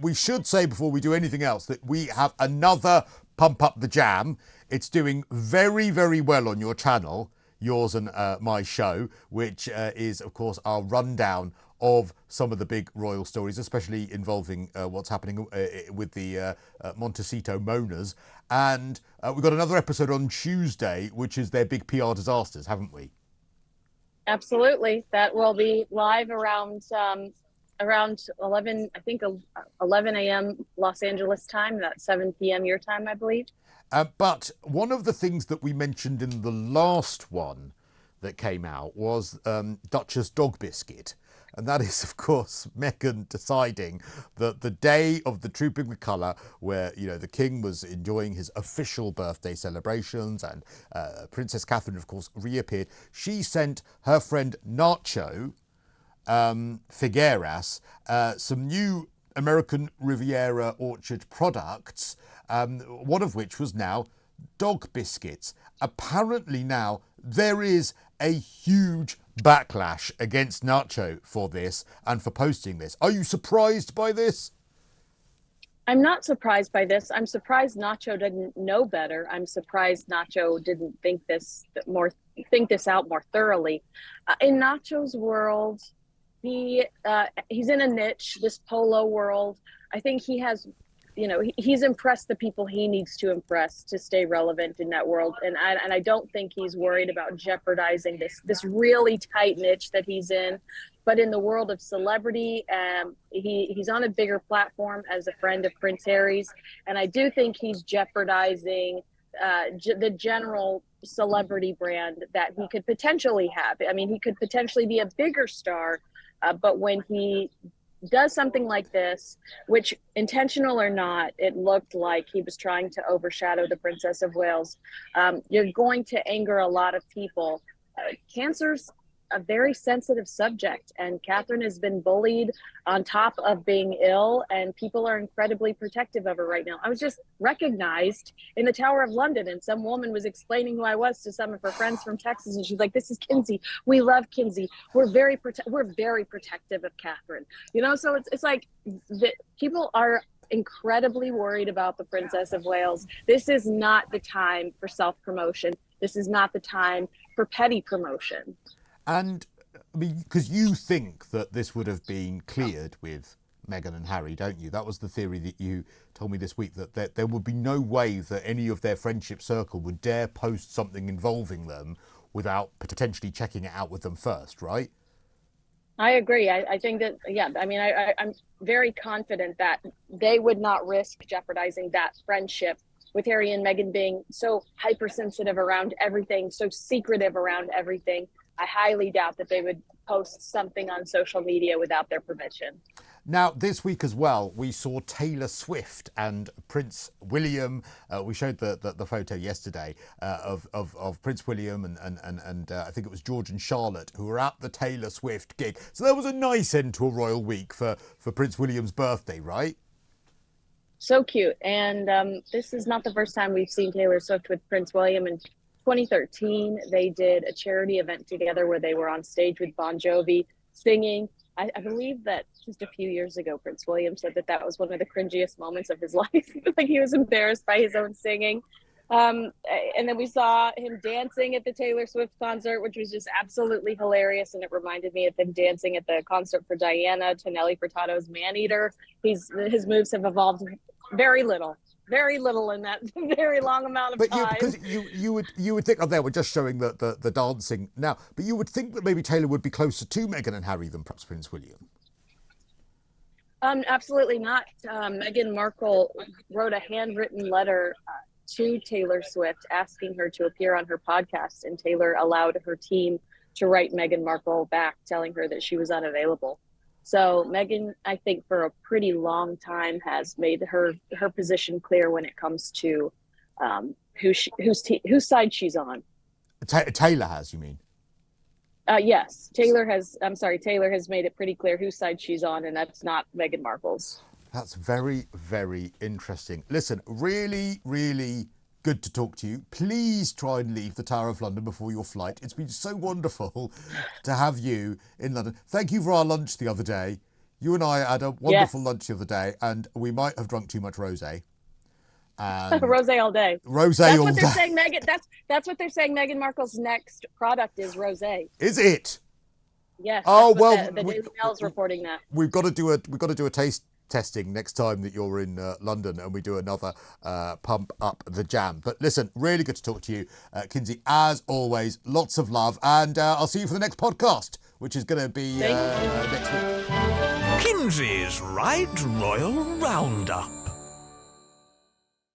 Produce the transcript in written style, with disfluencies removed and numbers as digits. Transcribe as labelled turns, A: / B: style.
A: we should say before we do anything else that we have another Pump Up the Jam. It's doing very, very well on your channel, yours and my show, which is, of course, our rundown of some of the big royal stories, especially involving what's happening with the Montecito Mourners. And we've got another episode on Tuesday, which is their big PR disasters, haven't we?
B: Absolutely. That will be live around 11, I think 11 a.m. Los Angeles time. That's 7 p.m. your time, I believe.
A: But one of the things that we mentioned in the last one that came out was Duchess dog biscuit. And that is, of course, Meghan deciding that the day of the Trooping with Colour, where, you know, the King was enjoying his official birthday celebrations and Princess Catherine, of course, reappeared, she sent her friend Nacho Figueras some new American Riviera Orchard products, one of which was now dog biscuits. Apparently now there is a huge backlash against Nacho for this and for posting this. Are you surprised by this?
B: I'm not surprised by this. I'm surprised Nacho didn't know better. I'm surprised Nacho didn't think this out more thoroughly. In Nacho's world, he's in a niche, this polo world. I think he has, he's impressed the people he needs to impress to stay relevant in that world. And I don't think he's worried about jeopardizing this really tight niche that he's in. But in the world of celebrity, he's on a bigger platform as a friend of Prince Harry's. And I do think he's jeopardizing the general celebrity brand that he could potentially have. I mean, he could potentially be a bigger star, but when he does something like this, which intentional or not, it looked like he was trying to overshadow the Princess of Wales. You're going to anger a lot of people. Cancer's a very sensitive subject, and Catherine has been bullied on top of being ill, and people are incredibly protective of her right now. I was just recognized in the Tower of London, and some woman was explaining who I was to some of her friends from Texas, and she's like, "This is Kinsey. We love Kinsey. We're very protective of Catherine." So it's like people are incredibly worried about the Princess of Wales. This is not the time for self-promotion. This is not the time for petty promotion.
A: And I mean, because you think that this would have been cleared with Meghan and Harry, don't you? That was the theory that you told me this week, that there would be no way that any of their friendship circle would dare post something involving them without potentially checking it out with them first, right?
B: I agree. I think that, yeah, I mean, I'm very confident that they would not risk jeopardizing that friendship with Harry and Meghan being so hypersensitive around everything, so secretive around everything. I highly doubt that they would post something on social media without their permission.
A: Now, this week as well, we saw Taylor Swift and Prince William. We showed the photo yesterday of Prince William and I think it was George and Charlotte who were at the Taylor Swift gig. So that was a nice end to a royal week for Prince William's birthday, right?
B: So cute. And this is not the first time we've seen Taylor Swift with Prince William. In 2013, they did a charity event together where they were on stage with Bon Jovi singing. I believe that just a few years ago, Prince William said that was one of the cringiest moments of his life. Like he was embarrassed by his own singing. And then we saw him dancing at the Taylor Swift concert, which was just absolutely hilarious. And it reminded me of him dancing at the concert for Diana to Nelly Furtado's Maneater. His moves have evolved very little in that very long amount of time.
A: Because you would think, oh, they were just showing the dancing now, but you would think that maybe Taylor would be closer to Meghan and Harry than perhaps Prince William.
B: Absolutely not. Meghan Markle wrote a handwritten letter to Taylor Swift asking her to appear on her podcast, and Taylor allowed her team to write Meghan Markle back telling her that she was unavailable. So Meghan, I think for a pretty long time has made her position clear when it comes to whose side she's on.
A: Taylor has, you mean?
B: Yes, Taylor has made it pretty clear whose side she's on, and that's not Meghan Markle's.
A: That's very, very interesting. Listen, really, really good to talk to you. Please try and leave the Tower of London before your flight. It's been so wonderful to have you in London. Thank you for our lunch the other day. You and I had a wonderful lunch the other day, and we might have drunk too much rosé. And
B: Rosé all day.
A: Rosé
B: That's
A: all
B: what
A: day.
B: they're saying. That's what they're saying. Meghan Markle's next product is rosé.
A: Is it?
B: Yes.
A: Oh
B: that's
A: well,
B: what the Daily Mail's reporting that.
A: We've got to do a taste testing next time that you're in London, and we do another pump up the jam. But listen, really good to talk to you, Kinsey. As always, lots of love, and I'll see you for the next podcast, which is going to be next week.
C: Kinsey's Right Royal Roundup.